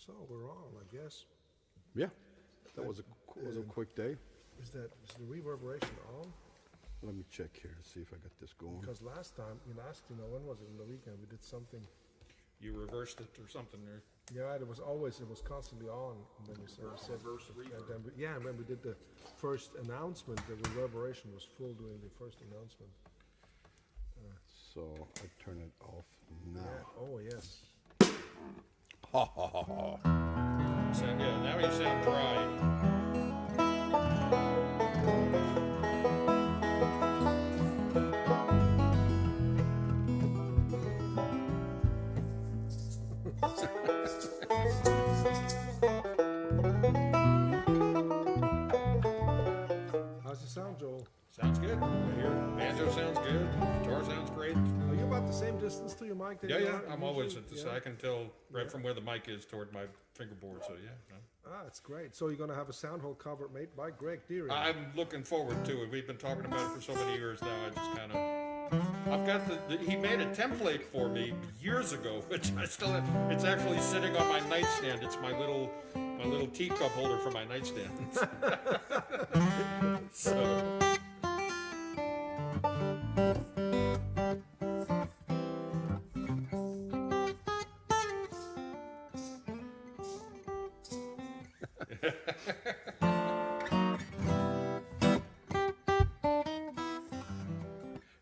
So we're on, I guess. Yeah, that was a quick day. Is the reverberation on? Let me check here, see if I got this going. Because last time, when was it in the weekend? We did something. You reversed it or something there. Yeah, it was constantly on. And then we said, Reverse reverb. And when we did the first announcement, the reverberation was full during the first announcement. So I turn it off now. Yeah. Oh, yes. Ha ha ha ha. Now you sound dry. How's it sound, Joel? Sounds good. I hear banjo sounds good. Guitar sounds great. Are you about the same distance to your mic? That you Yeah. are I'm always usually? at the side. I can tell right from where the mic is toward my fingerboard. So yeah. It's great. So you're going to have a sound hole cover made by Greg Deering. I'm looking forward to it. We've been talking about it for so many years now. I just kind of. I've got he made a template for me years ago, which I still have. It's actually sitting on my nightstand. It's my little teacup holder for my nightstand. So.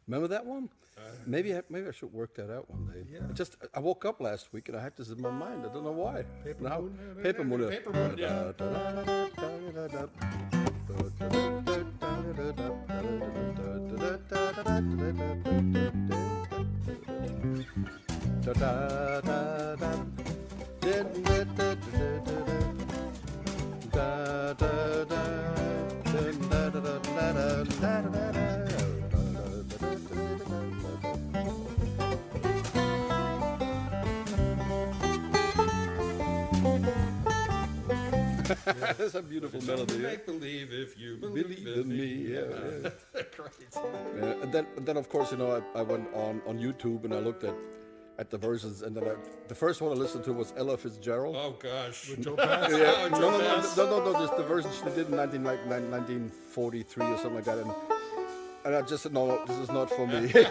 Remember that one? Maybe I should work that out one day. Yeah. I woke up last week and I had this in my mind. I don't know why. Paper Now, Moon? Paper Moon. Paper Moon, yeah. That's a beautiful melody. Make believe if you believe In me, yeah. Great. And then of course, I went on YouTube and I looked at the versions, and then the first one I listened to was Ella Fitzgerald. Oh gosh. Joe Pass? Yeah, Joe Pass. no, just the version she did in 1943 or something like that, and I just said, no, this is not for me. Yeah,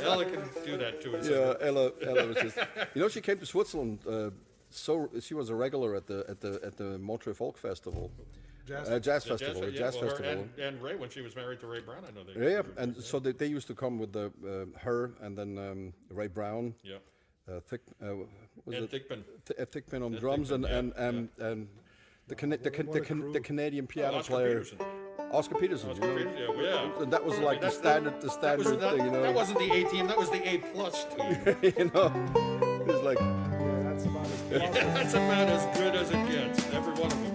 Ella can do that too. Yeah, Ella was just, she came to Switzerland. So she was a regular at the Montreux Folk Festival, Jazz Festival. And Ray, when she was married to Ray Brown, I know they. Yeah, and so they used to come with her and then Ray Brown. Yeah. Thigpen Thigpen. on drums Thigpen, and the Canadian piano Oscar player. Peterson. Oscar Peterson. Oscar Peterson, yeah. And that was like the standard That thing, That wasn't the A team. That was the A+ team. It was like. That's about as That's about as good as it gets. Every one of them.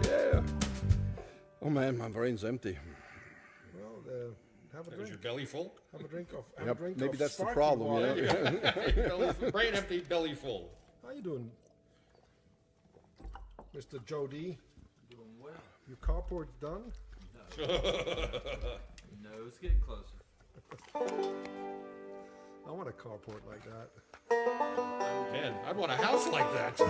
Yeah. Oh man, my brain's empty. Well, have a Is drink. your belly full? Have a drink of. Maybe that's the sparkling problem, water. Brain empty, belly full. How you doing, Mr. Jody? Doing well. Your carport's done? No, it's getting closer. I want a carport like that. Man, I'd want a house like that.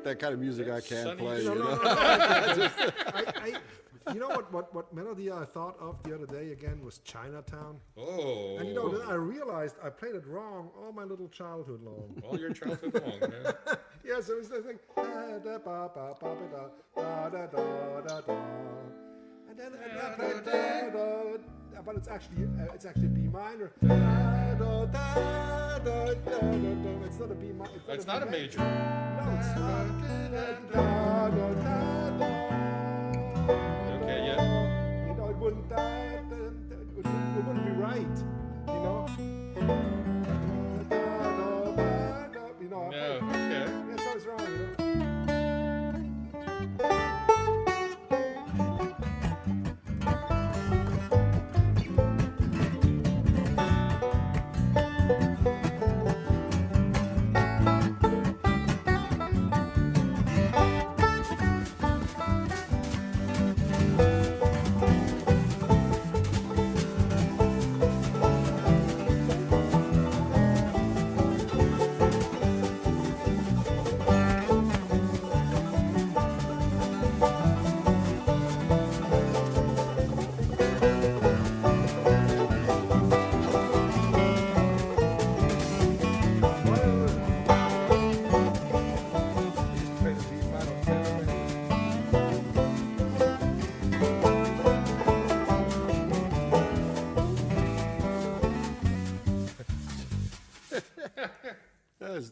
that kind of music I can't Sonny play. No, You no, know? no, you know what melody I thought of the other day again was Chinatown. Oh. And you know, then I realized I played it wrong all my little childhood long. All your childhood long, yeah. Yes, it was the thing. Da, da, ba, ba, ba, ba, da, da, da, da, da. And then I played da, da, but it's actually B minor. Da, da, da, da, da, da. It's not a B minor. It's not a major. No, it's not. Da, da, da, da, da. Okay, yeah. You know, it wouldn't be right. You know. You know. No, okay. Yeah, so it's wrong. You know.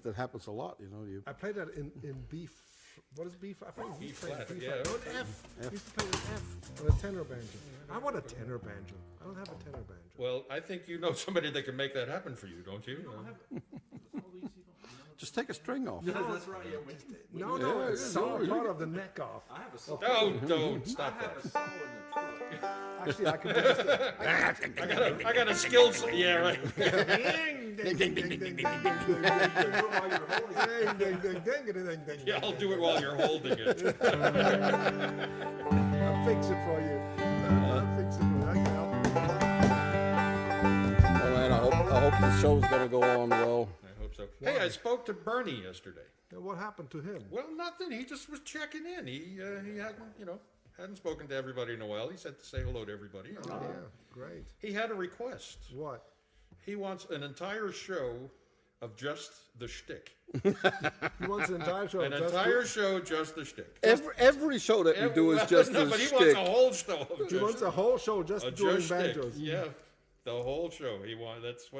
That happens a lot, you know. I played that in B. What is B? I played B flat, B yeah. flat. No, F. I used to play an F on a tenor banjo. I want a tenor banjo. I don't have a tenor banjo. Well, I think you know somebody that can make that happen for you, don't you? Just take a string off. That's right. Yeah, No, Yeah, it's yeah, saw no, part of the neck off. I have a saw. Don't stop I have that. a saw in the truck. Actually, I can just I got a skills. Yeah, right. ding, ding, ding, ding, ding, ding, ding, ding. Yeah, I'll do it while you're holding it. I'll fix it for you. I'll fix it for you. I can help you. Oh man, I hope the show's gonna go on well. I hope so. Hey, I spoke to Bernie yesterday. And what happened to him? Well, nothing. He just was checking in. He hadn't spoken to everybody in a while. He said to say hello to everybody. Oh, yeah, great. He had a request. What? He wants an entire show of just the shtick. He wants an entire show. An entire show just the shtick. Every show that we do is just no, a but he wants shtick. a whole show. Of He wants a whole show just doing just shtick. banjos. Yeah, the whole show.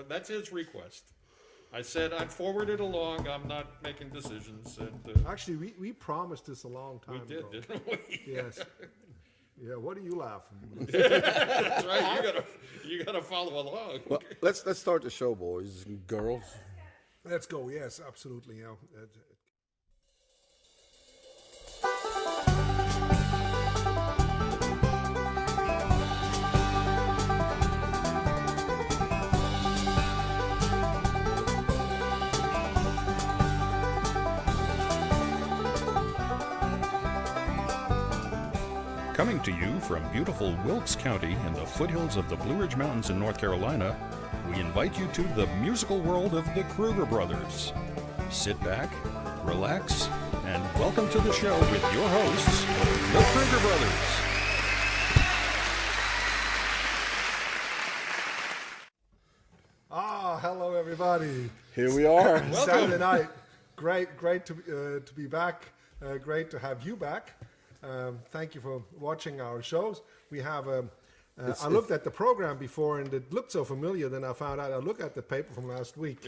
That's his request. I said I'd forward it along. I'm not making decisions. And, Actually, we promised this a long time we did, ago. didn't we? Yes. Yeah, what are you laughing? That's right. You gotta follow along. Well, let's start the show, boys and girls. Let's go. Yes, absolutely. Yeah. Coming to you from beautiful Wilkes County in the foothills of the Blue Ridge Mountains in North Carolina, we invite you to the musical world of the Kruger brothers. Sit back, relax, and welcome to the show with your hosts, the Kruger brothers. Hello, everybody. Here we are. Saturday night. Great to be back. Great to have you back. Thank you for watching our shows. We have. I looked at the program before and it looked so familiar. Then I found out I looked at the paper from last week.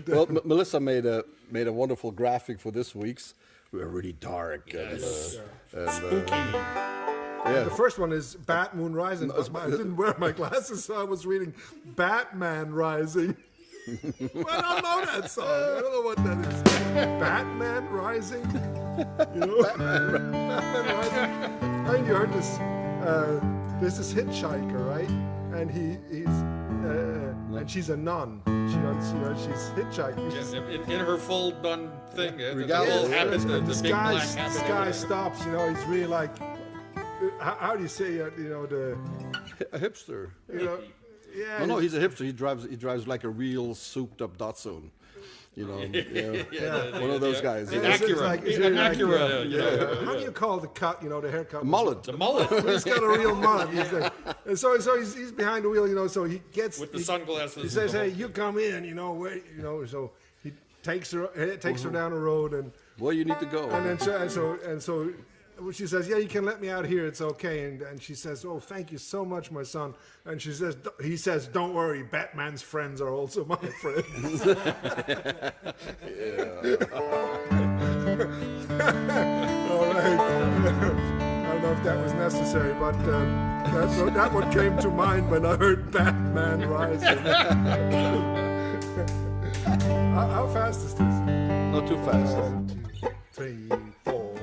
Well, Melissa made a wonderful graphic for this week's. We're really dark. Yes. Yeah. The first one is Bat Moon Rising. I didn't wear my glasses, so I was reading Batman Rising. Well, I don't know that song. I don't know what that is. Batman Rising? You know? Batman Rising. I mean, you heard this. There's this hitchhiker, right? And he's and she's a nun. She's hitchhiking. Yes, in her full nun thing. The Regalia. whole habit, the And this big guy, black habit. this guy stops. You know, he's really like. How do you say it? You know the. A hipster. You know, yeah. No, he's a hipster. He drives like a real souped-up Datsun. You know, Yeah. one of those guys. An Yeah. Acura, you know. How do you call the cut? You know, the haircut. Mullet. The mullet He's got a real mullet. And so he's behind the wheel. You know, so he gets with the sunglasses. He says, "Hey, you come in." You know, where you know. So he takes her down the road, and Where you need to go. and then so she says, "Yeah, you can let me out here. It's okay." And she says, "Oh, thank you so much, my son." And he says, "Don't worry, Batman's friends are also my friends." All right. I don't know if that was necessary, but that one came to mind when I heard Batman Rising. How fast is this? Not too fast. 2, 3, 4.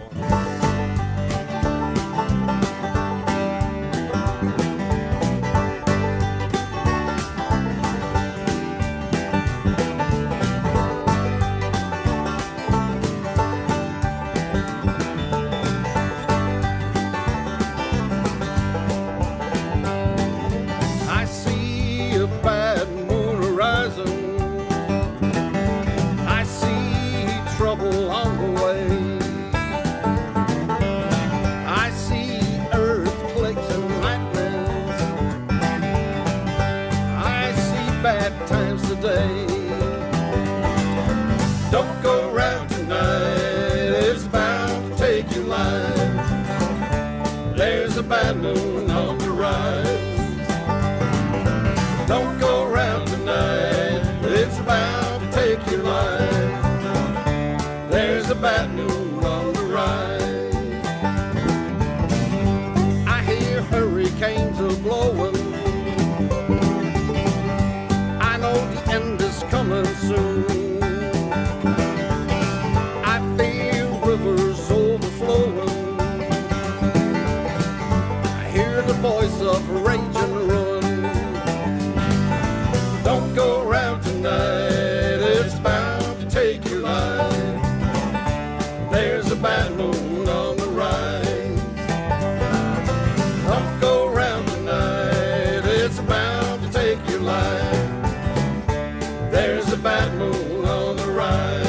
I see a bad moon rising. I see trouble on the way. I see earthquakes and lightnings. I see bad times today. Don't go round tonight, it's bound to take your life. There's a bad moon on the rise. Don't go round tonight, it's bound to take your life. There's a bad moon on the rise. I hear hurricanes are blowing. I know the end is coming soon. I feel rivers overflowing. I hear the voice of rage and ruin. Don't go round tonight, it's bound to take your life. There's a bad moon on the rise. Don't go round tonight, it's bound to take your life. There's a bad moon on the rise.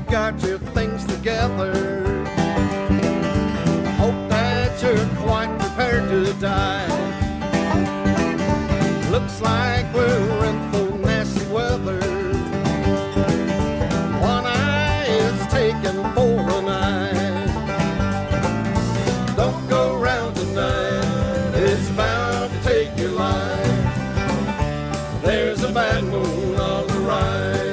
Got your things together. Hope that you're quite prepared to die. Looks like we're in for nasty weather. One eye is taken for an eye. Don't go round tonight, it's bound to take your life. There's a bad moon on the rise.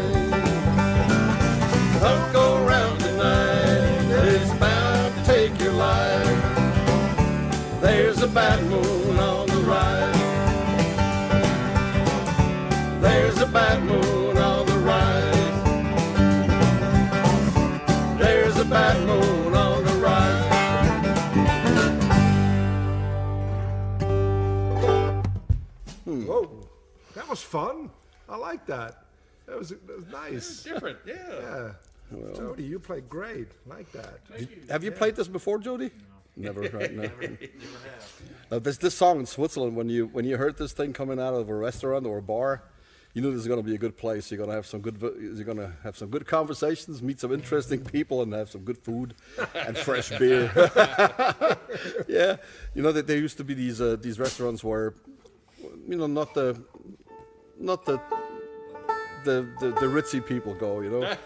Don't go round tonight, it's bound to take your life. There's a bad moon on the rise. There's a bad moon on the rise. There's a bad moon on the rise. Whoa, that was fun. I like that. That was nice. Different, Yeah. Jody, you played great. Like that. Have you played this before, Jody? Never, right? No. Never have. Now, this song in Switzerland, when you heard this thing coming out of a restaurant or a bar, you knew this is going to be a good place. You're going to have some good conversations, meet some interesting people, and have some good food and fresh beer. Yeah, you know that there used to be these restaurants where, you know, not the ritzy people go, you know,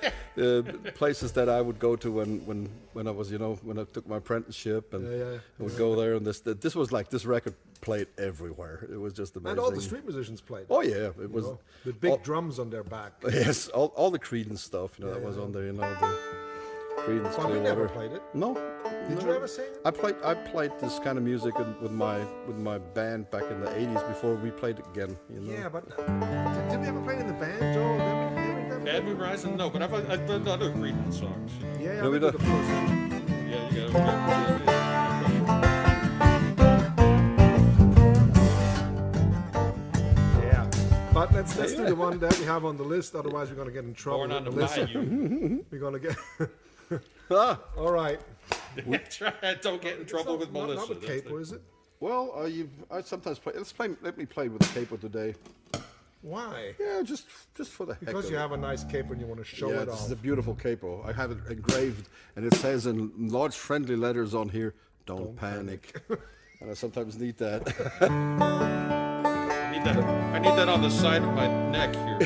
places that I would go to when I was, you know, when I took my apprenticeship, and I would go there, and this was like, this record played everywhere. It was just amazing. And all the street musicians played. Oh yeah, it was the big drums on their back. Yes, all the Creedence stuff, you know, that was on there, you know, the Creedence. Well, you never played it. No. Did you ever sing? I played this kind of music with my band back in the '80s before we played it again. You know? Yeah, but did we ever play in the band, Joe? Bad Moon Rising? No, but I've done other Creedence songs. Yeah, No, we we did don't. the first one. Yeah, you got Yeah, but let's do the one that we have on the list. Otherwise, we're gonna get in trouble. Born on the with list. Bayou. We're gonna get. Ah, All right. That's right. Don't get in trouble with Melissa. Not with That's capo, is it? well, I sometimes play. Let me play with the capo today. Why? Yeah, just for the heck Because of you it. have a nice capo and you want to show Yeah, it this off. is a beautiful capo. I have it engraved, and it says in large friendly letters on here, "Don't panic." And I sometimes need that. I need that on the side of my neck here.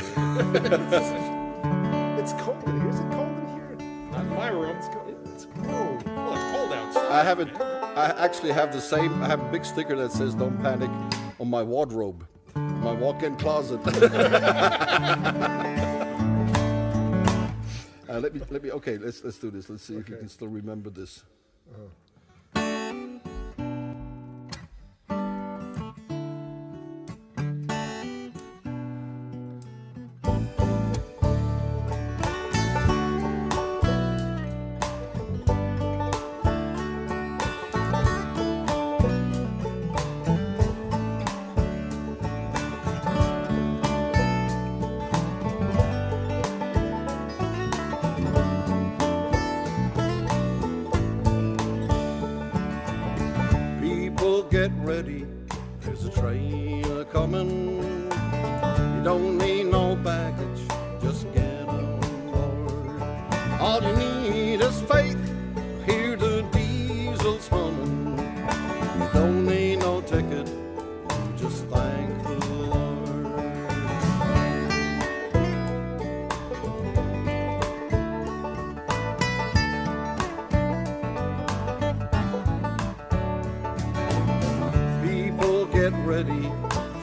It's cold in here. Is it cold in here? Not in my room. It's cold. It's cold. Well, it's cold outside. I have it. I actually have the same. I have a big sticker that says "Don't panic" on my wardrobe, my walk-in closet. Let me. Okay, let's do this. Let's see if you can still remember this. People get ready, there's a train a-coming. You don't need no baggage, just get on board. All you need is faith, hear the diesels humming. You don't need no ticket, you just thank the Lord. People get ready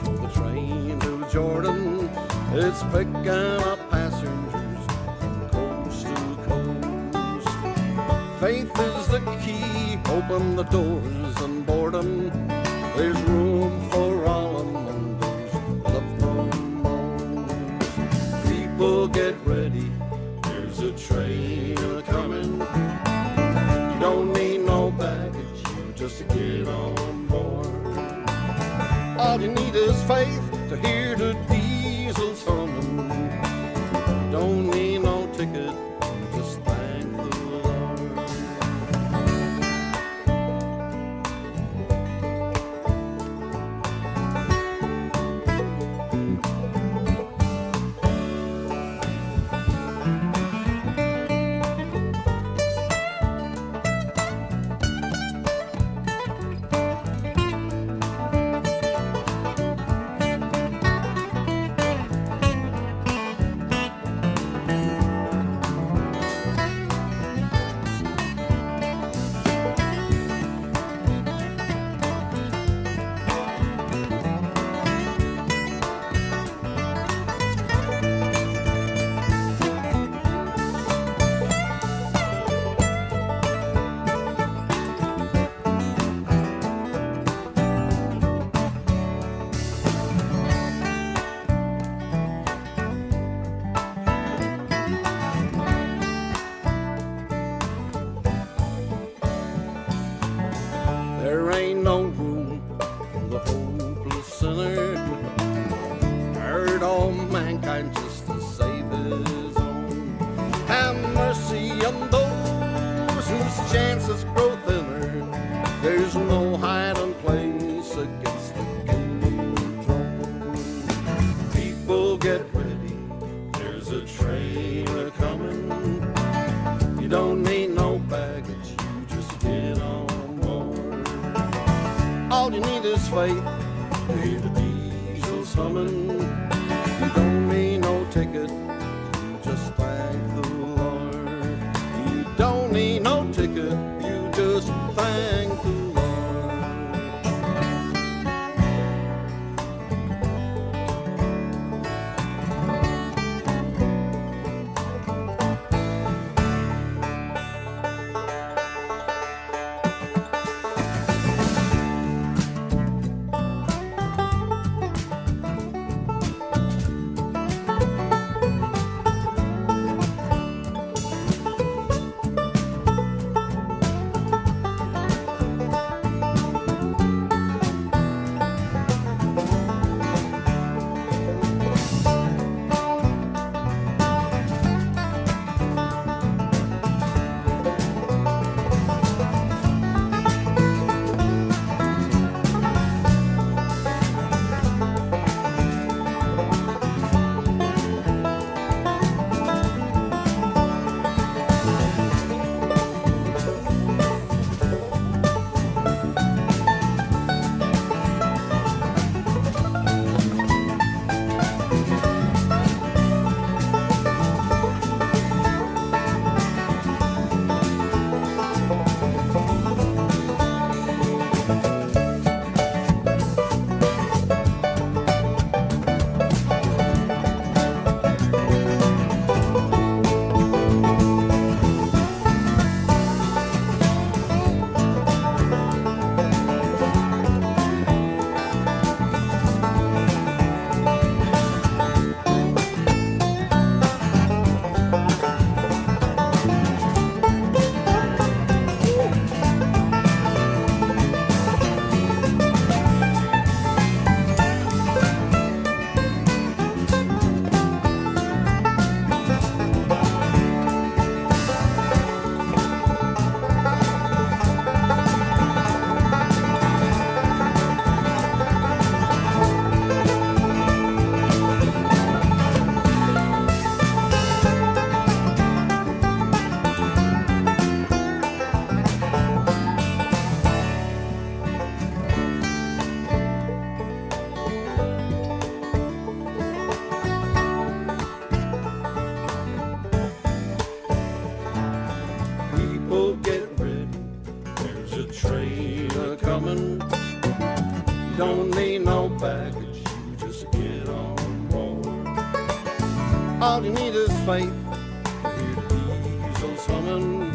for the train to Jordan. It's picking up passengers from coast to coast. Faith is the key, open the doors and board 'em. There's room for all among those love bones. People get ready, there's a train a-coming. You don't need no baggage, you just get on board. All you need is faith to hear the diesels humming. Don't need no ticket, just thank the Lord. hear the diesels humming. You don't need no ticket, you just thank the Lord. You don't need no ticket, you just thank the Lord. Don't need no baggage, you just get on board. All you need is faith, hear the diesels humming.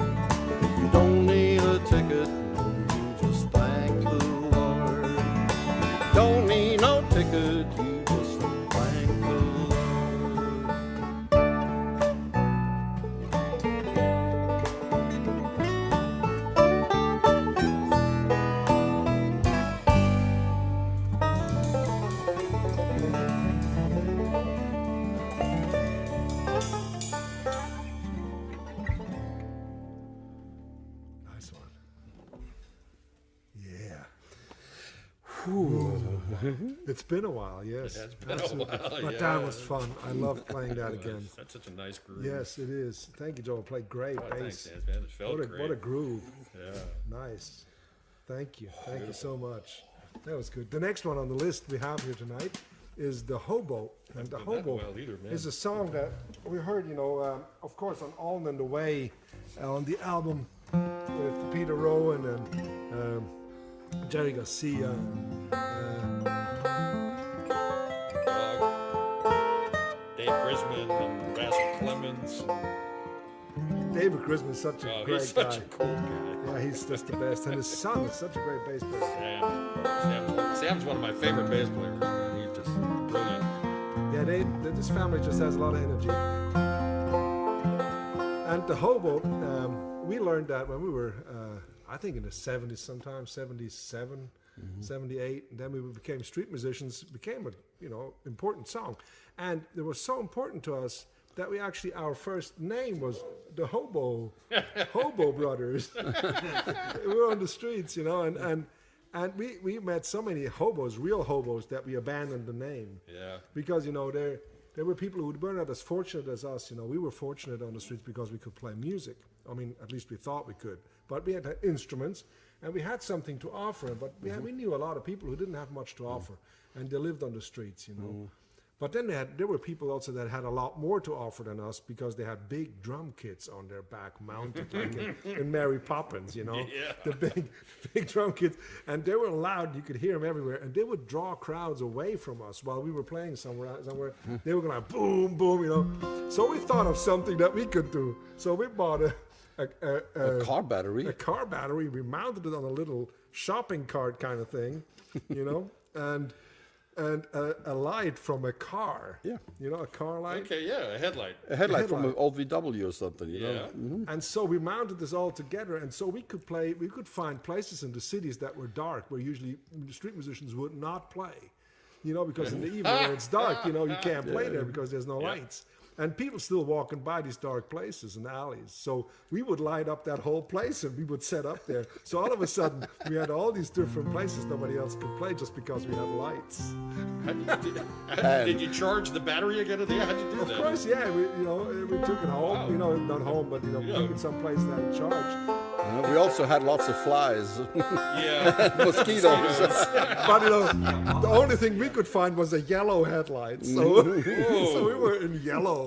You don't need a ticket, you just thank the Lord. Don't need no ticket, you just thank the Lord. Nice one. Yeah. Whew. It's been a while, yes. Yeah, it's been a while, But yeah. that was fun. I loved playing that again. That's such a nice groove. Yes, it is. Thank you, Joe. Played great Oh, bass. thanks, man. It felt great. What a groove. Yeah. Nice. Thank you. Thank you so much. That was good. The next one on the list we have here tonight is the Hobo. And the Not that Hobo well either, man. is a song that we heard, of course, on On and the Way, on the album with Peter Rowan and Jerry Garcia. Dave Grisman and Basil Clemens. David Grisman is such a great He's guy. such a cool guy. Yeah, he's just the best. And his son is such a great bass player. Sam's one of my favorite bass players, man. He's just brilliant. Yeah, this family just has a lot of energy. And the Hobo, we learned that when we were, I think in the 70s sometime, 77, 78. And then we became street musicians, became a, important song. And it was so important to us that we actually, our first name was the Hobo Brothers. We were on the streets, and we met so many hobos, real hobos, that we abandoned the name. Yeah. Because, there were people who were not as fortunate as us. We were fortunate on the streets because we could play music. I mean, at least we thought we could. But we had instruments, And we had something to offer, but we knew a lot of people who didn't have much to offer, and they lived on the streets, you know. But then there were people also that had a lot more to offer than us because they had big drum kits on their back mounted, like in Mary Poppins, you know, the big drum kits. And they were loud, you could hear them everywhere, and they would draw crowds away from us while we were playing somewhere. They were going like boom, boom, you know. So we thought of something that we could do. So we bought a car battery. A car battery. We mounted it on a little shopping cart kind of thing, you know, and a light from a car. Yeah. You know, a car light. Okay, yeah, a headlight. A headlight from an old VW or something, you know. Yeah. And so we mounted this all together, and so we could find places in the cities that were dark where usually street musicians would not play. You know, because in the evening when it's dark, you know, you can't play there because there's no lights. And people still walking by these dark places and alleys. So we would light up that whole place and we would set up there. So all of a sudden, we had all these different places nobody else could play just because we had lights. Did you charge the battery again at the end? How'd you do that? Of course, yeah. We took it home. Wow. You know, not home, but, took it someplace that had charged. We also had lots of flies. Yeah. Mosquitoes. But, the only thing we could find was a yellow headlight. So, so we were in yellow.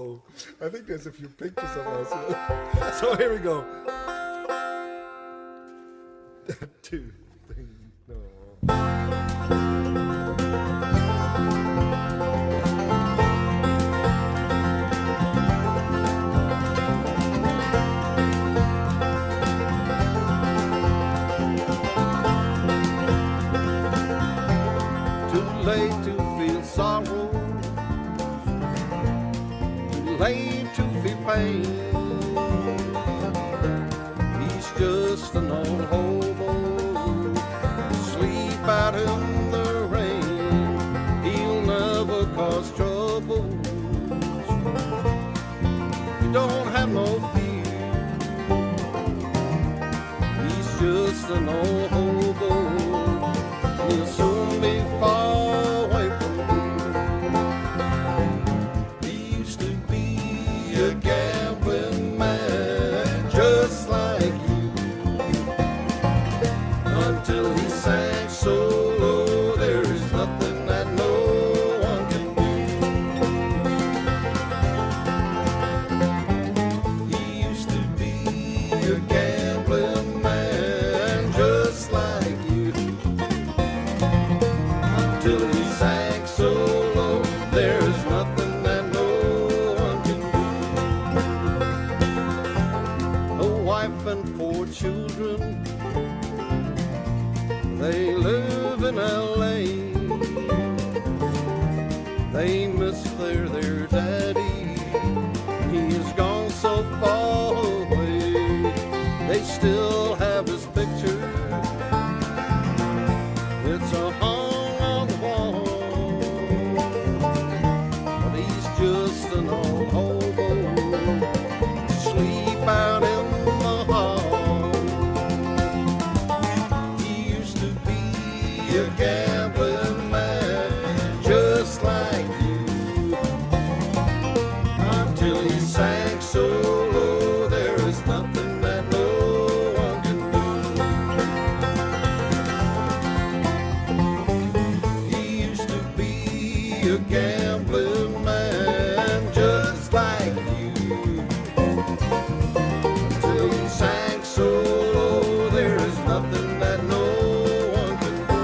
I think there's a few pictures of us. So here we go. Two things. No. Late to feel sorrow, too late to feel pain. He's just an old hobo, sleep out in the rain. He'll never cause trouble. You don't have no fear. He's just an old hobo. He'll soon be far. Until he sang so low, there is nothing that no one can do. He used to be a gambling man, just like you. Until he sang so low, there is nothing that no one can do. A wife and 4 children, they live in L.A. They miss their daddy. He has gone so far away. They still have his picture. It's a hung on the wall. But he's just an old hobo, sleep out in the hall. A gambling man, just like you. Until he sank so low, there is nothing that no one can do. He used to be a gambling man, just like you. Until he sank so low, there is nothing that no one can do.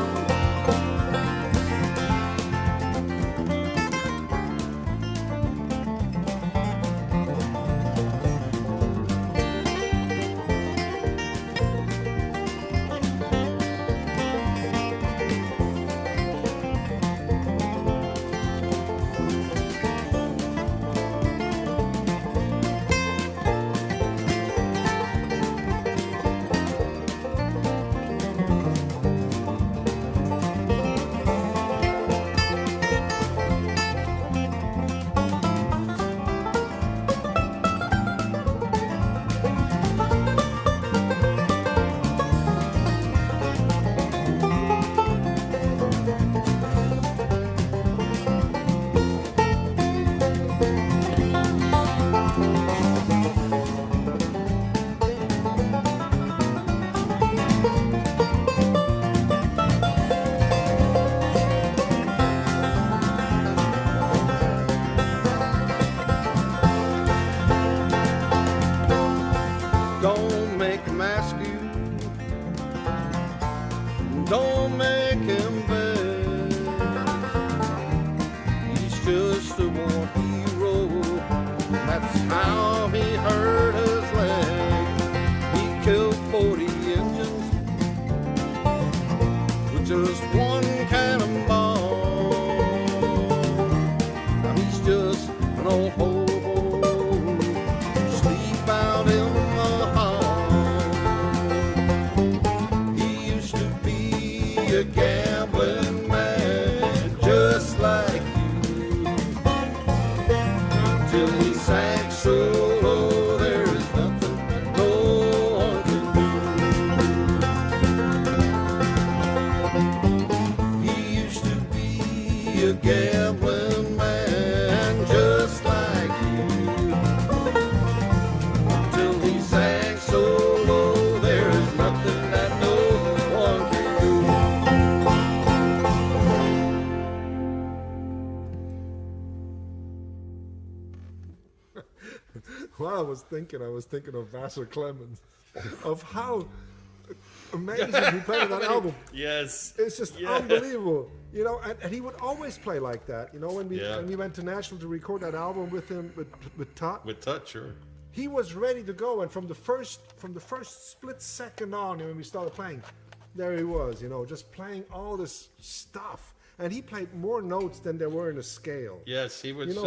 be a gambling man just like you. Till he sang so low, there is nothing that no one can do. While I was thinking of Vassar Clemens, of how amazing he played on that album. Yes. It's just unbelievable, you know. And he would always play like that, you know. When we went to Nashville to record that album with him, with Tut. With Tut, sure. He was ready to go, and from the first split second on, when we started playing, there he was, you know, just playing all this stuff. And he played more notes than there were in a scale. Yes, he would. You know,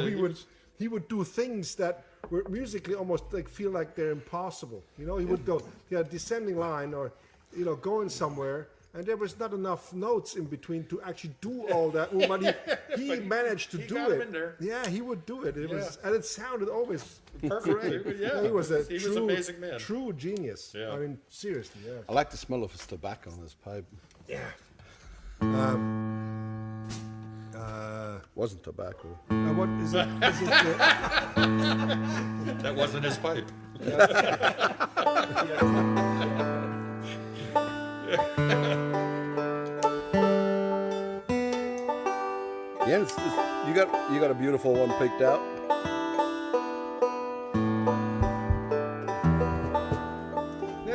he would do things that were musically almost like feel like they're impossible. You know, he would go, he had a descending line, or, you know, going somewhere, and there was not enough notes in between to actually do all that. But he managed to do got it. him in there. Yeah, he would do it. It was, and it sounded always Perfectly, great. yeah. He was a He was true, an amazing man. true genius. Yeah. I mean, seriously, yeah. I like the smell of his tobacco on his pipe. Yeah. Wasn't tobacco. What is it? Is it That wasn't his pipe. Yeah, you got a beautiful one picked out.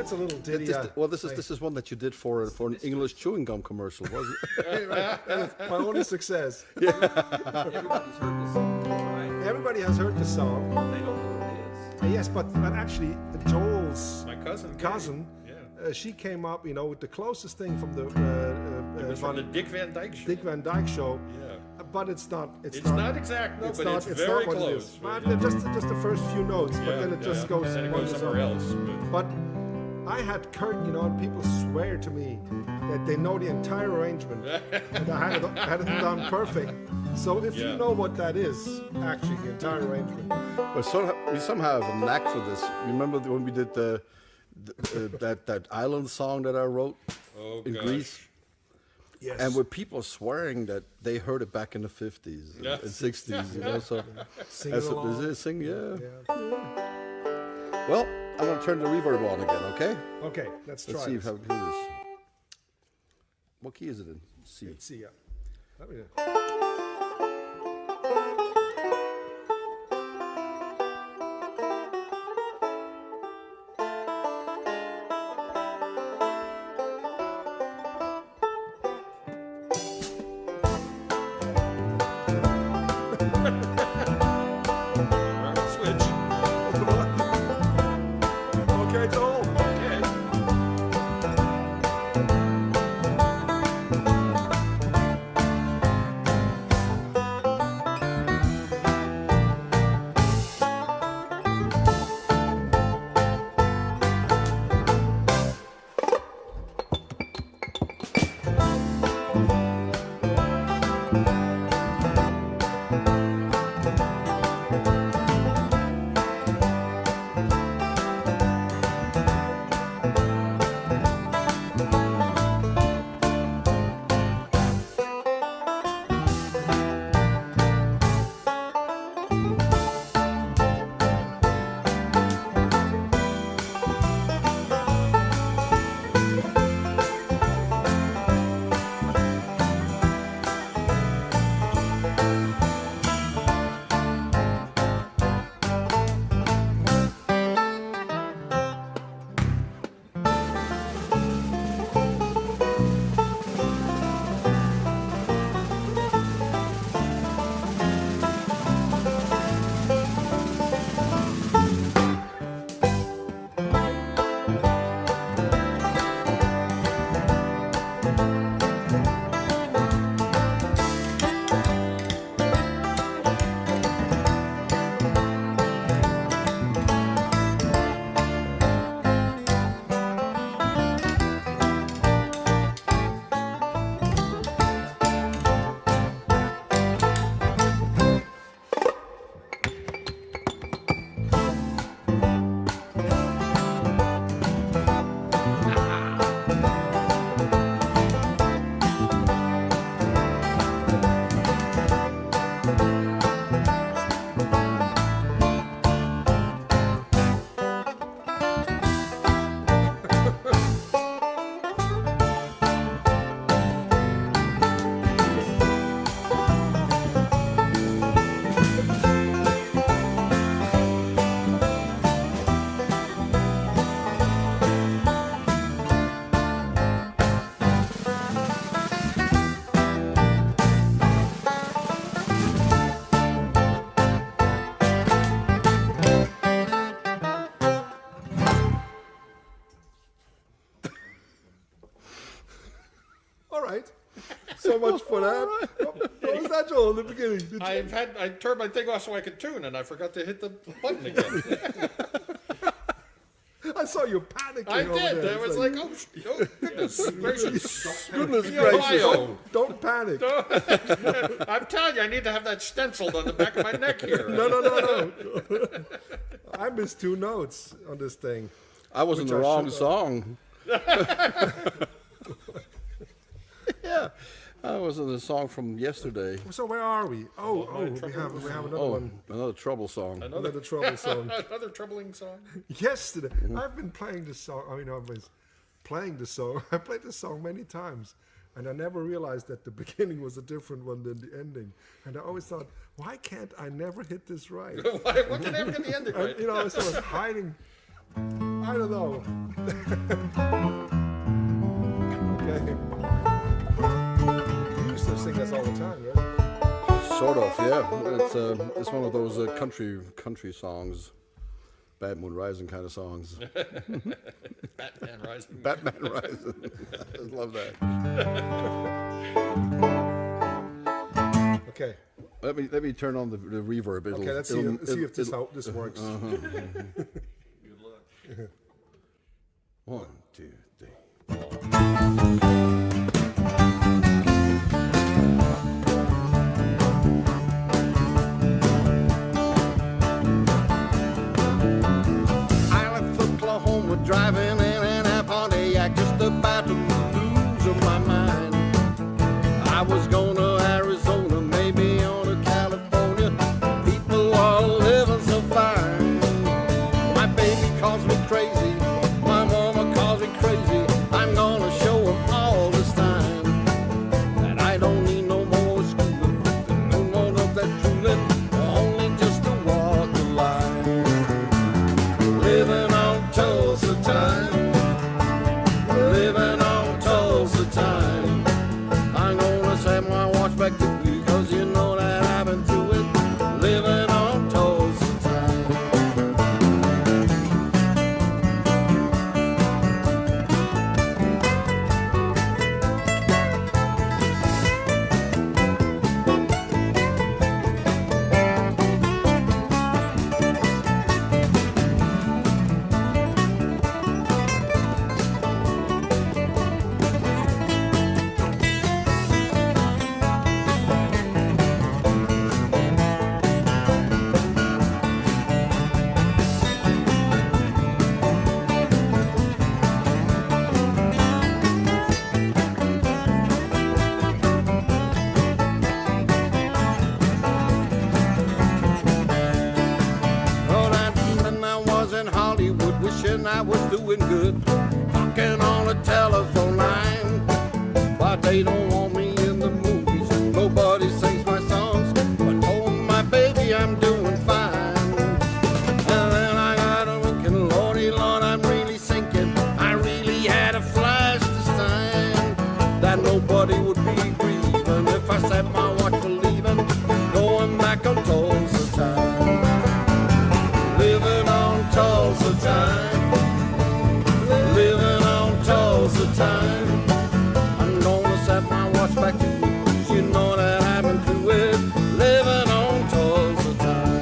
that's a little ditty. This is one that you did for an English chewing gum commercial, was it? My only success. Everybody's heard this song, right? Everybody has heard the song. They don't know what it is. Yes, but actually, Joel's My cousin. cousin, she came up, you know, with the closest thing from the It was from the Dick Van Dyke show. Dick Van Dyke show. Yeah. But it's not. It's not exact, no, but it's very not what close. It is. But just the first few notes, but then it just goes. And then it goes wanders somewhere on. else. But I had Kurt, you know, and people swear to me that they know the entire arrangement, and I had it done perfect. So if you know what that is, actually the entire arrangement. But we somehow have a knack for this. Remember when we did that island song that I wrote in Greece? Yes. And with people swearing that they heard it back in the 50s and 60s, you know, so Sing that's along. what this is, sing, yeah. Well, I'm going to turn the reverb on again, okay? Okay, let's try. Let's see this. how good it is. What key is it in? C. Let's see, yeah. Let me Switch. Okay, Joel. Okay. much for that. What was that, Joel, in the beginning? I turned my thing off so I could tune, and I forgot to hit the button again. I saw you panicking. I over did. there. I was like, oh goodness gracious. Goodness Ohio. gracious. Don't panic. I'm telling you, I need to have that stenciled on the back of my neck here. No. I missed 2 notes on this thing. I was in the wrong song. Yeah, I was in the song from yesterday. So where are we? We have another one. Another trouble song. Another trouble song. Another troubling song. Yesterday, I've been playing this song. I was playing the song. I played the song many times, and I never realized that the beginning was a different one than the ending. And I always thought, why can't I never hit this right? Why can I ever get the ending right? And, I was sort of hiding. I don't know. Okay. You used to sing this all the time, right? Sort of, yeah. It's one of those country songs, Bad Moon Rising kind of songs. Batman Rising. Batman Rising. I love that. Okay. Let me turn on the reverb. Okay, let's see if this works. Good luck. 1, 2, 3. I left Oklahoma driving in an Pontiac, just about to lose my mind. I was going to Arizona, maybe on to California. People are living so fine. My baby calls me crazy. My mama calls me crazy. I'm gonna show them all this time that I don't need no more schooling, no more of that fooling, only just to walk the line. Living on Tulsa time, living on Tulsa time. I'm gonna set my watch back to you, 'cause you know that I've been through it. Living on Tulsa time. Oh, that evening I was in Hollywood, wishing I was doing good, talking on a telephone line. But they don't want me in the movies, nobody sings my songs, but oh my baby, I'm doing fine. And then I got a winking, Lordy Lord, I'm really sinking. I really had a flash this time that nobody would be grieving if I set my watch for leaving, going back on Tulsa time. Living on Tulsa time, living on Tulsa time. I'm gonna set my watch back to you, 'cause you know that I've been through it. Living on Tulsa time.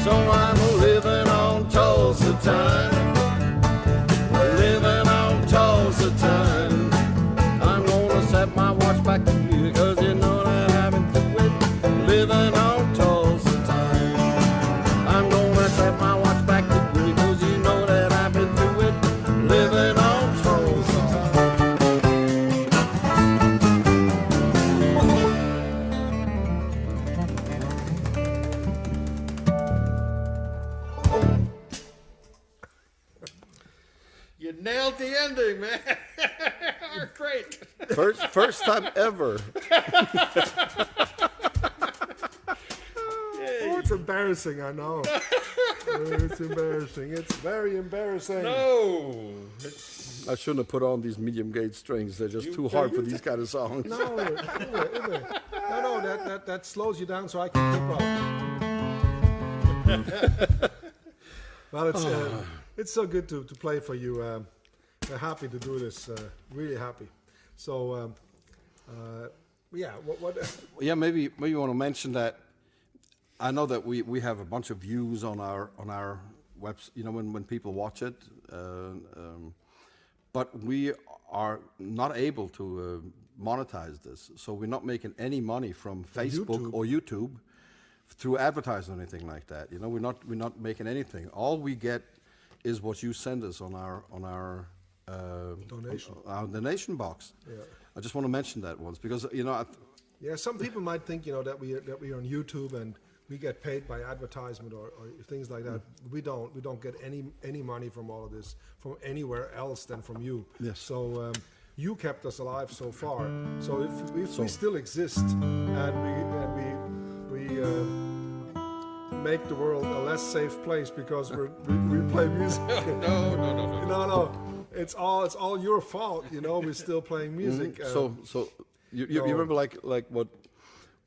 So I'm living on Tulsa time, living on Tulsa time. I'm gonna set my watch back to you, 'cause you know that I've been through it. Living on Tulsa time. I'm gonna set my watch back to you, 'cause you know that I've been through it. Living on Tulsa time. nailed the ending, man. Great. First time ever. Oh, it's embarrassing, I know. It's embarrassing. It's very embarrassing. No. I shouldn't have put on these medium gauge strings. They're just too hard for these kind of songs. No, that slows you down so I can keep up. Well, it's so good to play for you. We're happy to do this. Really happy. So, yeah. What? Yeah, maybe you want to mention that. I know that we have a bunch of views on our webs. You know, when people watch it, but we are not able to monetize this. So we're not making any money from Facebook or YouTube through advertising or anything like that. You know, we're not making anything. All we get is what you send us on our donation box. Yeah. I just want to mention that once because you know. Yeah, some people might think that we are on YouTube and we get paid by advertisement or things like that. We don't get any money from all of this from anywhere else than from you. Yes. So you kept us alive so far. So if we still exist and we make the world a less safe place because we play music. No. It's all your fault. You know, we're still playing music. So you remember like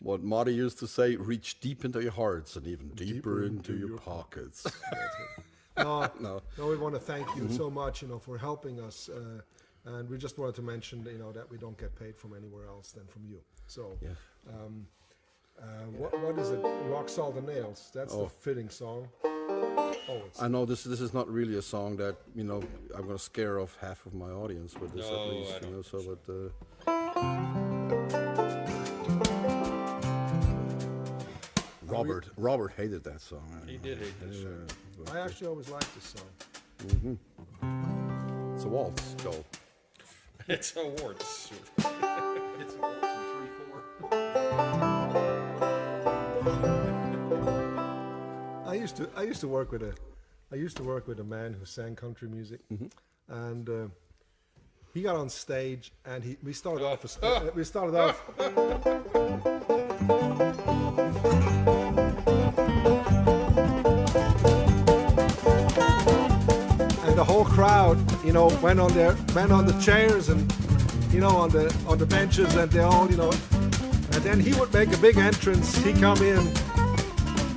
what Marty used to say, reach deep into your hearts and even deeper into your pockets. No, we want to thank you so much, for helping us. And we just wanted to mention, that we don't get paid from anywhere else than from you. So, yeah. What is it? Rock, Salt, and Nails. That's the fitting song. I know this is not really a song that, I'm going to scare off half of my audience with this at least. Robert hated that song. He did hate this song. I actually always liked this song. It's a waltz, Joel. It's a waltz. It's a waltz in 3/4. I used to work with a man who sang country music, and he got on stage and we started off. And the whole crowd, went on the chairs and, on the benches, and they all, and then he would make a big entrance. He come in,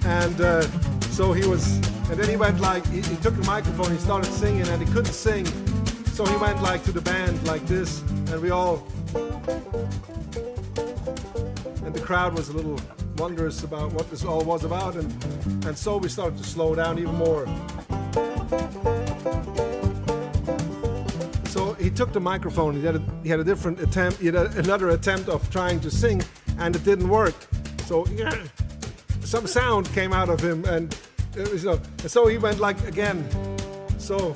and so he was, and then he went he took the microphone, he started singing, and he couldn't sing, so he went to the band like this, and we all, and the crowd was a little wondrous about what this all was about, and so we started to slow down even more. So he took the microphone. He had a different attempt. He had another attempt of trying to sing, and it didn't work. So some sound came out of him, and so he went again. So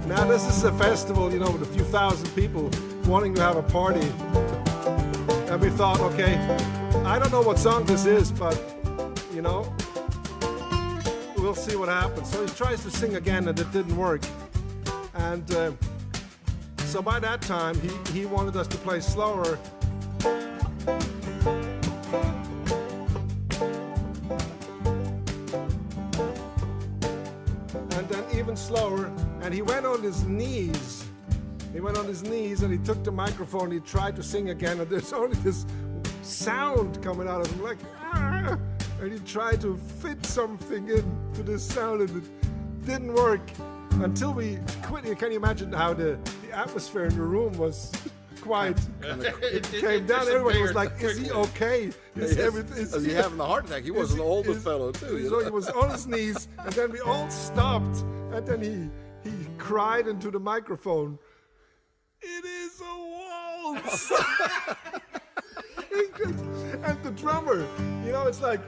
now this is a festival, with a few thousand people wanting to have a party, and we thought, okay, I don't know what song this is, but we'll see what happens. So he tries to sing again, and it didn't work. And so by that time, he wanted us to play slower. And then even slower. And he went on his knees. And he took the microphone. He tried to sing again. And there's only this sound coming out of him, ah! And he tried to fit something into this sound, and it didn't work. Until we quit. Can you imagine how the atmosphere in the room was quiet? It came down. Everybody was like, "Is he okay? Is he having a heart attack?" He was an older fellow too. So he was on his knees, and then we all stopped, and then he cried into the microphone, "It is a waltz!" And the drummer, it's like,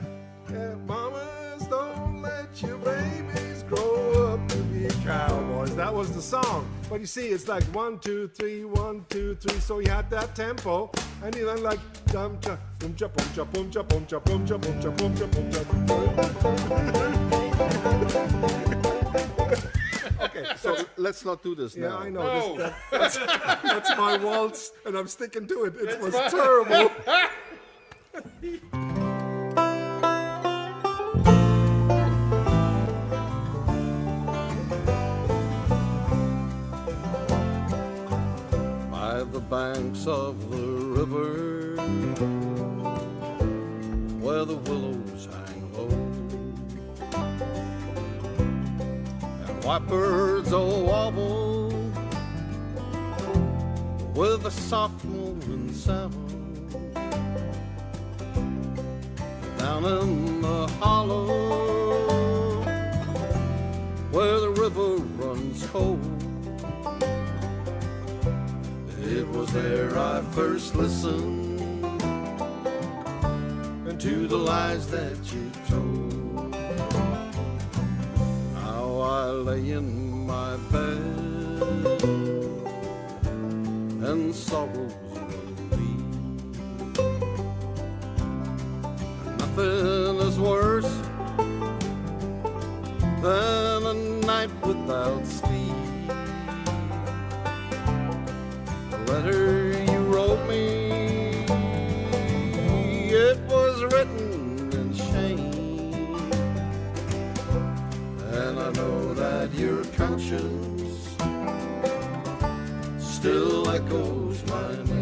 "Mamas, don't let your babies grow up to be cowboys." That was the song. But you see, it's like 1, 2, 3, 1, 2, 3. So he had that tempo, and he went like dum cha boom cha boom cha boom cha boom cha boom cha boom cha boom cha boom cha. Okay, so let's not do this Yeah, now. I know. No. That's my waltz, and I'm sticking to it. It was terrible. By the banks of the river, where the willows hang low, and white birds all wobble with a soft moaning sound. Down in the hollow, where the river runs cold, it was there I first listened to the lies that you told. Now I lay in my bed and sorrows relieve. Nothing is worse than a night without sleep. Letter you wrote me, it was written in shame, and I know that your conscience still echoes my name.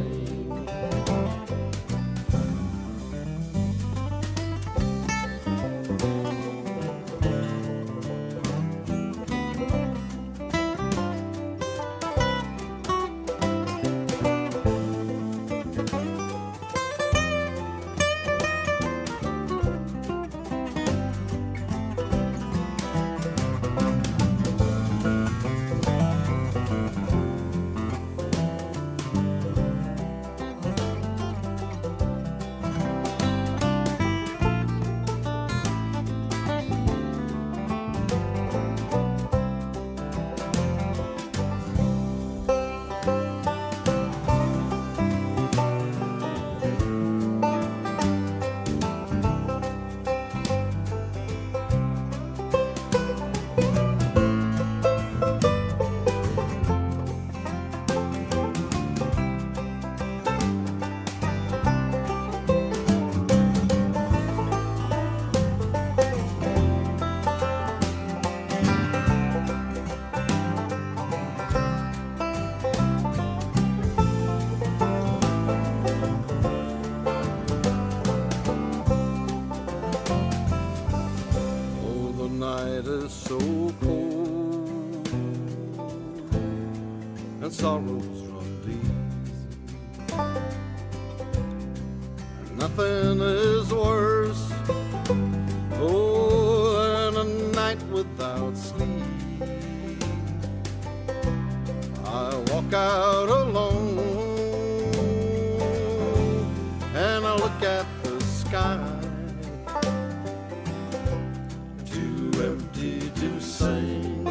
And sorrows run deep, and nothing is worse, oh, than a night without sleep. I walk out alone, and I look at the sky, too empty to sing,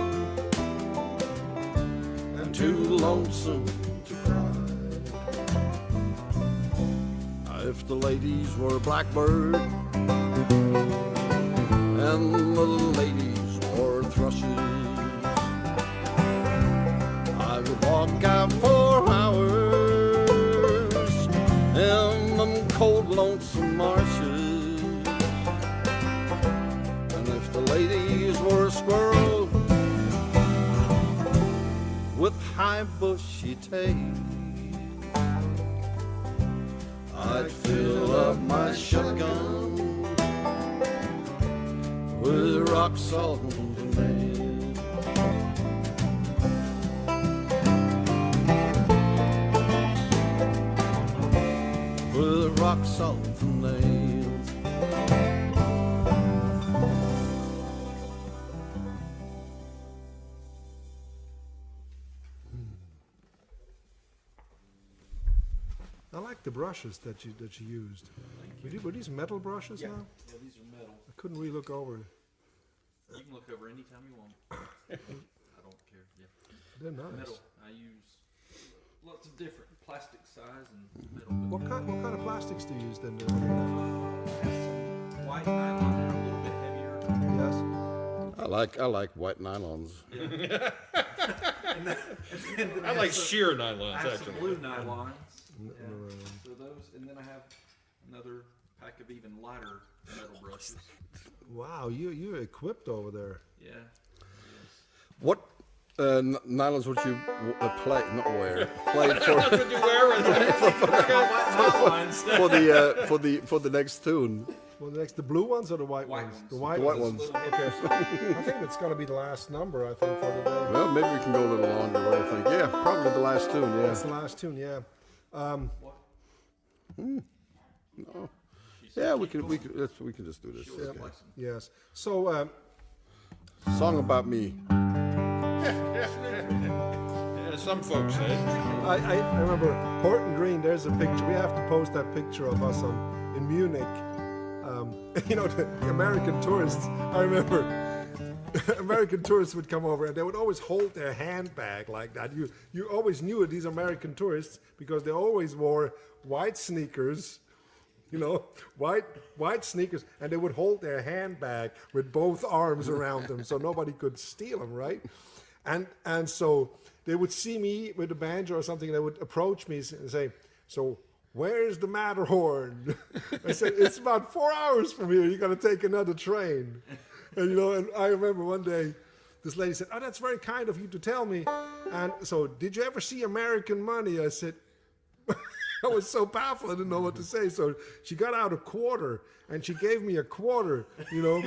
too lonesome to cry. If the ladies were blackbird and the ladies wore thrushes, I would walk out for hours in them cold, lonesome marshes. And if the ladies were squirrels with high bushy tails, I'd fill up my shotgun with rock salt and nails. With rock salt and nails. I like the brushes that you used. Were these metal brushes now? Yeah, these are metal. I couldn't really look over it. You can look over anytime you want. I don't care. Yeah. They're nice. Metal. I use lots of different plastic size and metal. What kind of plastics do you use then? Some white nylon and a little bit heavier. Yes. I like white nylons. Yeah. then I like sheer nylons, I have some actually. blue nylons. Yeah. So those, and then I have another pack of even lighter metal brushes. Wow, you're equipped over there. Yeah. What nylons would you play? Not wear. Play That's what you wear. for the next tune. Well, the blue ones or the white White ones? ones. The white The white ones. ones. Okay, so I think it's going to be the last number, I think, for today. Well, maybe we can go a little longer. What do you think? Yeah, probably the last tune. Yeah. That's the last tune, yeah. No. Yeah, we can just do this. Okay. Yes. So, Song about me. Yeah, some folks say. I remember Horton Green. There's a picture. We have to post that picture of us in Munich. You know, the American tourists. I remember American tourists would come over and they would always hold their handbag like that. You always knew these American tourists because they always wore white sneakers. You know, white sneakers, and they would hold their handbag with both arms around them so nobody could steal them, right? And so they would see me with a banjo or something, and they would approach me and say, "So where's the Matterhorn?" I said, "It's about 4 hours from here. You got to take another train." And you know, and I remember one day this lady said, "Oh, that's very kind of you to tell me." And so, did you ever see American Money? I said. I was so baffled, I didn't know what to say. So she got out a quarter, and she gave me a quarter, you know.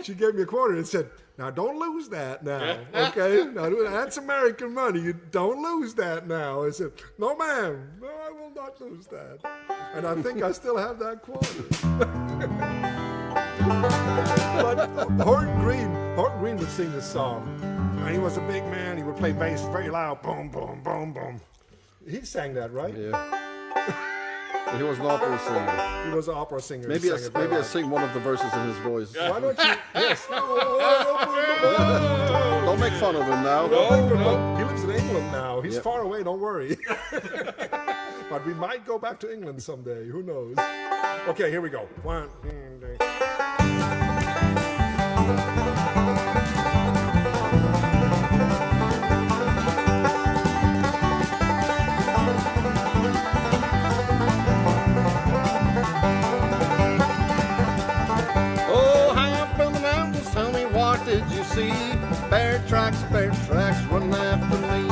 She gave me a quarter and said, "Now, don't lose that now, okay? Now, that's American money. You don't lose that now." I said, "No, ma'am. No, I will not lose that." And I think I still have that quarter. But Horton Green would sing this song. And he was a big man. He would play bass very loud. Boom, boom, boom, boom. He sang that, right? Yeah. He was an opera singer. He was an opera singer. Maybe I sing one of the verses in his voice. Why don't you? Yes. Don't make fun of him now. No. He lives in England now. He's far away. Don't worry. But we might go back to England someday. Who knows? Okay, here we go. 1, 2, 3. Did you see bear tracks running after me?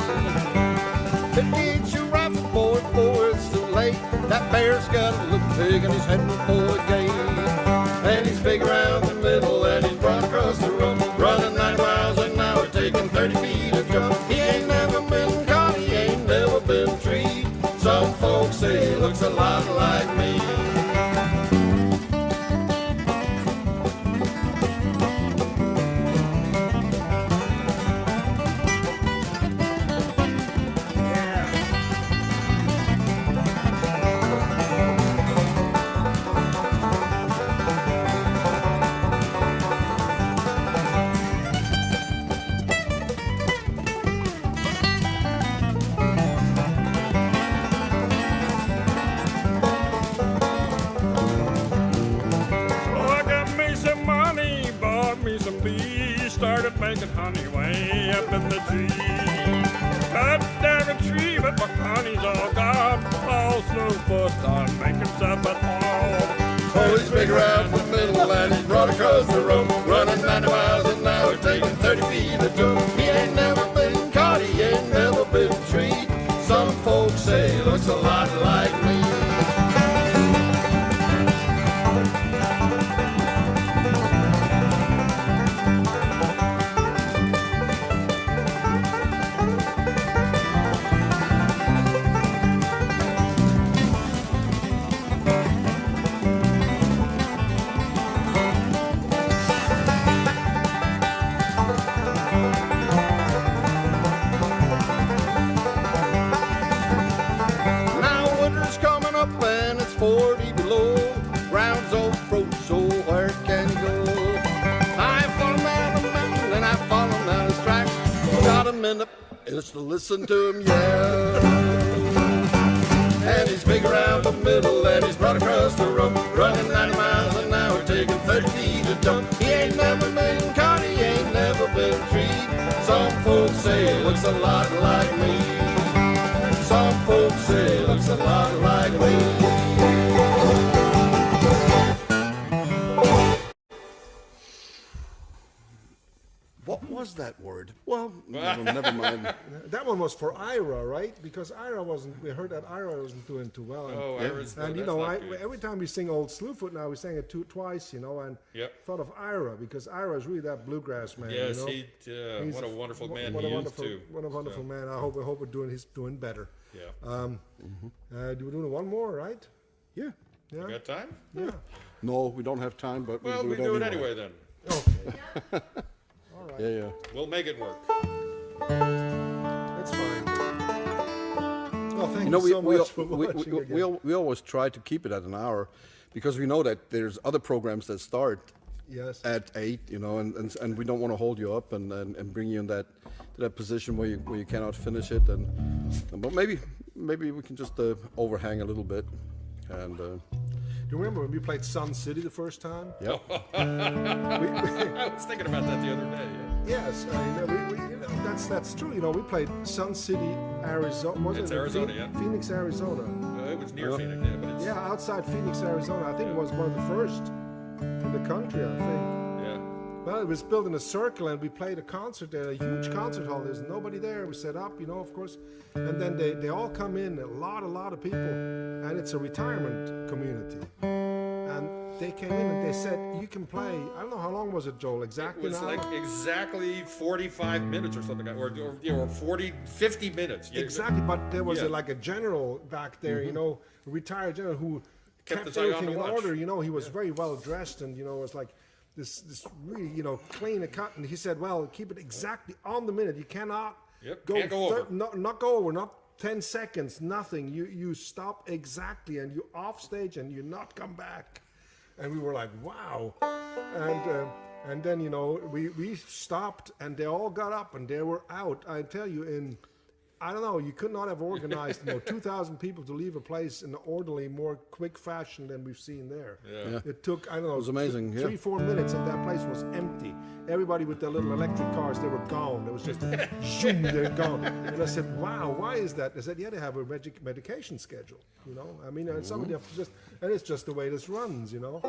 If get your rifle, boy, before it's too late. That bear's got a look big and he's heading for a gate. And he's big around the middle and he's broad across the road, running 9 miles an hour, taking 30 feet a jump. He ain't never been caught, he ain't never been treed. Some folks say he looks a lot like me. Started making honey way up in the tree. Cut down a tree, but my honey's all gone. All Slewfoot started making stuff at all. Oh, he's big around the middle and he's broad across the road, running 90 miles an hour, taking 30 feet a jump. He ain't never been caught, he ain't never been treed. Some folks say he looks a lot like me. And it's 40 below, ground's all froze, so where can you go? I follow him down the mountain and I follow him down his tracks. Got a minute just to listen to him yell. And he's big around the middle and he's broad across the road, running 90 miles an hour, taking 30 feet a jump. He ain't never been caught, he ain't never been treed. Some folks say he looks a a lot like me. Some folks say he looks a lot like me. What was that word? Well, never mind. That one was for Ira, right? Because Ira wasn't. We heard that Ira wasn't doing too well. And you know, every time we sing Old Slewfoot now, we sang it twice. You know, and thought of Ira because Ira is really that bluegrass man. Yes, you know? what a wonderful man what he a is wonderful, too. What a wonderful man. I hope he's doing better. Yeah. Do we do one more, right? Yeah. You got time? Yeah. No, we don't have time, but Well, we do it anyway then. Okay. All right. Yeah. We'll make it work. That's fine. Well, thank You know, you so much for watching again. we always try to keep it at an hour because we know that there's other programs that start at 8, you know, and we don't want to hold you up and bring you in that position where you cannot finish it. But maybe we can just overhang a little bit. And do you remember when we played Sun City the first time? yeah, I was thinking about that the other day. Yes, that's true. You know, we played Sun City, Arizona. It's Arizona, yeah. Phoenix, Arizona. It was near Phoenix, yeah, but it's outside Phoenix, Arizona. I think it was one of the first in the country. I think. yeah. Well, it was built in a circle, and we played a concert there, a huge concert hall. There's nobody there. We set up, you know, of course, and then they all come in, a lot of people, and it's a retirement community. And they came in and they said, you can play. I don't know how long was it, Joel? Exactly. It was like exactly 45 minutes or something, or 50 minutes. Exactly, but there was like a general back there, you know, a retired general who kept his eye on everything the in watch. order. You know, he was very well dressed, and you know, it was like this really, you know, clean cut. And he said, well, keep it exactly on the minute. You cannot can't go over. Not go over, not 10 seconds, nothing. You stop exactly, and you off stage, and you not come back. And we were like, wow. And then, you know, we stopped, and they all got up, and they were out. I tell you, I don't know, you could not have organized 2,000 people to leave a place in an orderly, more quick fashion than we've seen there. Yeah. It took, I don't know, it was amazing. 3-4 minutes, and that place was empty. Everybody with their little electric cars, they were gone. It was just, shoom, they're gone. And I said, wow, why is that? They said, yeah, they have a medication schedule, you know. I mean, and somebody have to just, and it's just the way this runs, you know.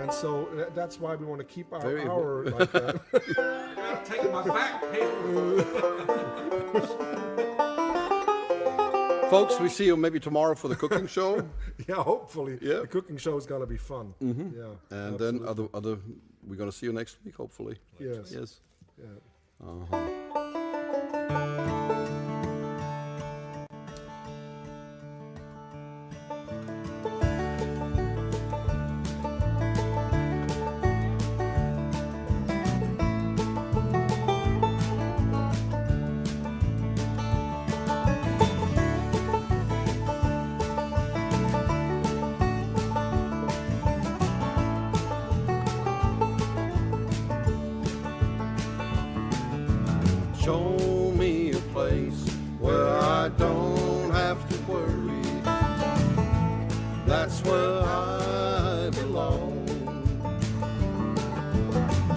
And so that's why we want to keep our hour like that. I'm taking my back paper. Folks, we see you maybe tomorrow for the cooking show. Yeah, hopefully. Yeah. The cooking show is going to be fun. Yeah. And then other we're going to see you next week, hopefully. Yes. Yes. Yeah. Show me a place where I don't have to worry. That's where I belong.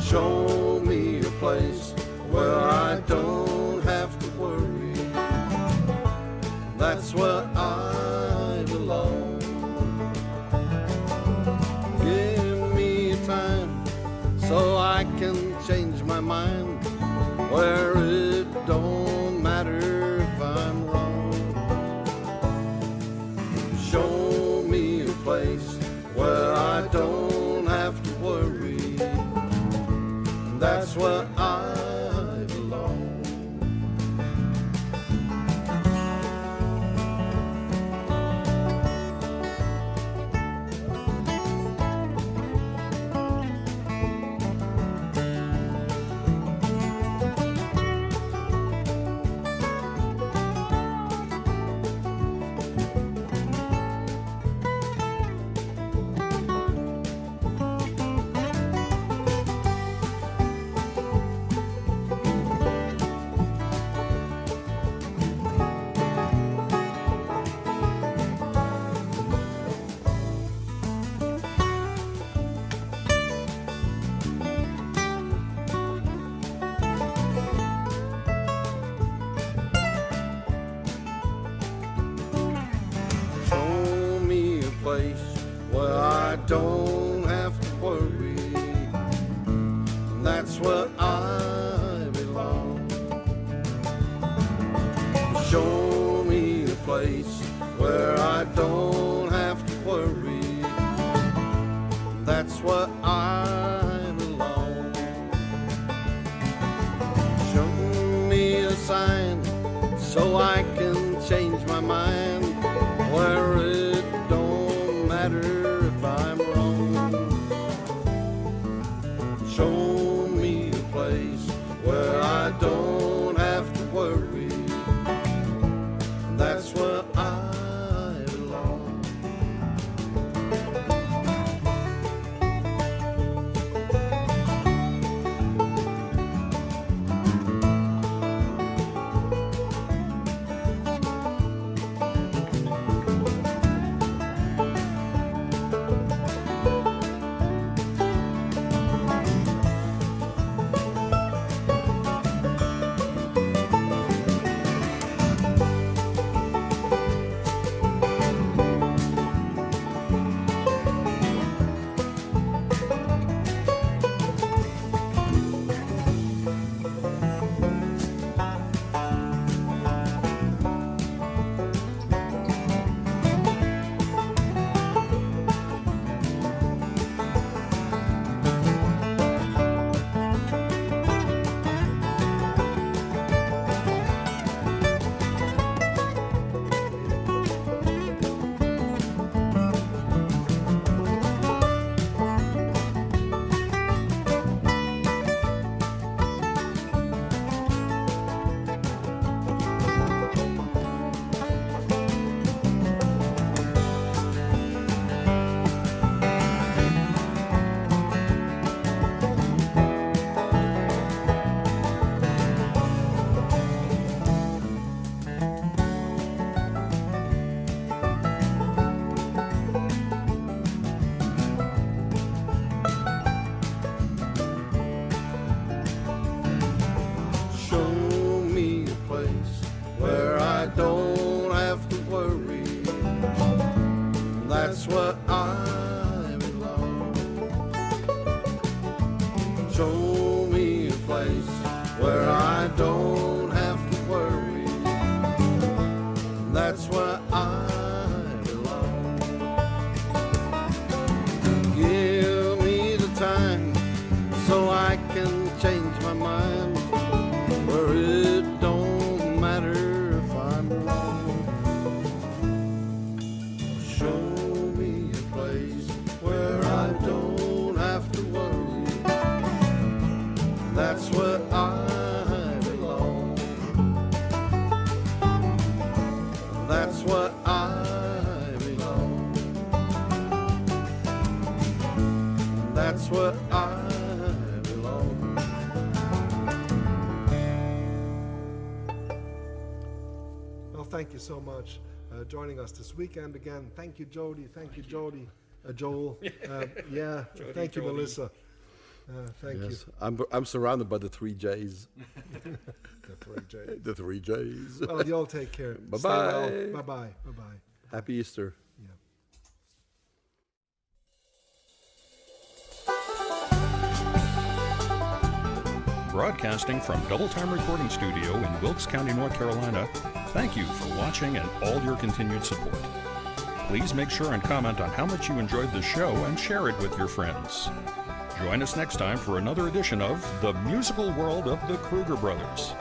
Show me a place where I don't have to worry. That's where I belong. Give me time so I can change my mind. Where it don't matter if I'm wrong. Show me a place where I don't have to worry. That's where I belong. that's what I belong. Show me a sign so I can change my mind, where it don't matter if I'm wrong. Show me a place where I don't have to worry, that's where I belong. That's where I belong. Show me a place where I don't have to worry. That's where I belong. Give me the time so I can change my mind, where it don't matter if I'm wrong. Show me a place where I don't have to worry. That's where I belong. That's where I belong. That's where I belong. Well, thank you so much joining us this weekend again. Thank you, Jody. Thank you, Jody. Joel. Yeah. Jody, Thank you, Jody. Melissa. Thank Yes, I'm surrounded by the three J's. you. The 3J. The three J's. Well, you all take care. Bye-bye. Stay well. Bye-bye. Bye-bye. Happy Easter. Yeah. Broadcasting from Double Time Recording Studio in Wilkes County, North Carolina, thank you for watching and all your continued support. Please make sure and comment on how much you enjoyed the show and share it with your friends. Join us next time for another edition of The Musical World of the Kruger Brothers.